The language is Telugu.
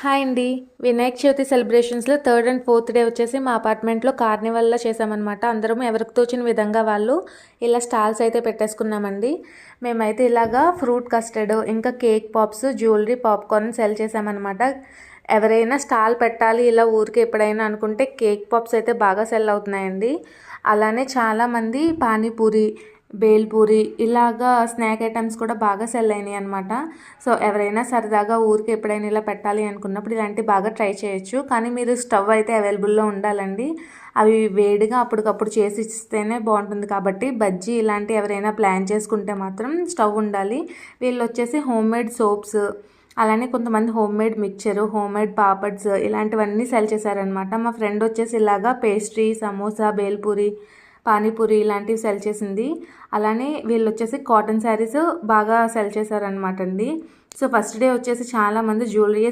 హాయ్ అండి. వినాయక చవితి సెలబ్రేషన్స్‌లో థర్డ్ అండ్ ఫోర్త్ డే వచ్చేసి మా అపార్ట్మెంట్‌లో కార్నివల్‌లా చేశామన్నమాట. అందరం ఎవరికి తోచిన విధంగా వాళ్ళు ఇలా స్టాల్స్ అయితే పెట్టేసుకున్నామండి. మేమైతే ఇలాగా ఫ్రూట్ కస్టర్డ్, ఇంకా cake pops, jewellery, popcorn sell చేశామన్నమాట. ఎవరైనా స్టాల్ పెట్టాలి ఇలా ఊరికే ఎప్పుడైనా అనుకుంటే కేక్ పాప్స్ అయితే బాగా సెల్ అవుతున్నాయండి. అలానే చాలామంది పానీపూరి, బేల్పూరి ఇలాగా స్నాక్ ఐటమ్స్ కూడా బాగా సెల్ అయినాయి అనమాట. సో ఎవరైనా సరదాగా ఊరికి ఎప్పుడైనా ఇలా పెట్టాలి అనుకున్నప్పుడు ఇలాంటివి బాగా ట్రై చేయొచ్చు. కానీ మీరు స్టవ్ అయితే అవైలబుల్లో ఉండాలండి. అవి వేడిగా అప్పటికప్పుడు చేసి ఇస్తేనే బాగుంటుంది. కాబట్టి బజ్జీ ఇలాంటివి ఎవరైనా ప్లాన్ చేసుకుంటే మాత్రం స్టవ్ ఉండాలి. వీళ్ళు వచ్చేసి హోమ్మేడ్ సోప్స్, అలానే కొంతమంది హోమ్మేడ్ మిక్చరు, హోమ్మేడ్ పాపడ్స్ ఇలాంటివన్నీ సెల్ చేశారనమాట. మా ఫ్రెండ్ వచ్చేసి ఇలాగా పేస్ట్రీ, సమోసా, బేల్పూరి, పానీపూరి ఇలాంటివి సెల్ చేసింది. అలానే వీళ్ళు వచ్చేసి కాటన్ శారీస్ బాగా సెల్ చేశారనమాట అండి. సో ఫస్ట్ డే వచ్చేసి చాలామంది జ్యువెలరీ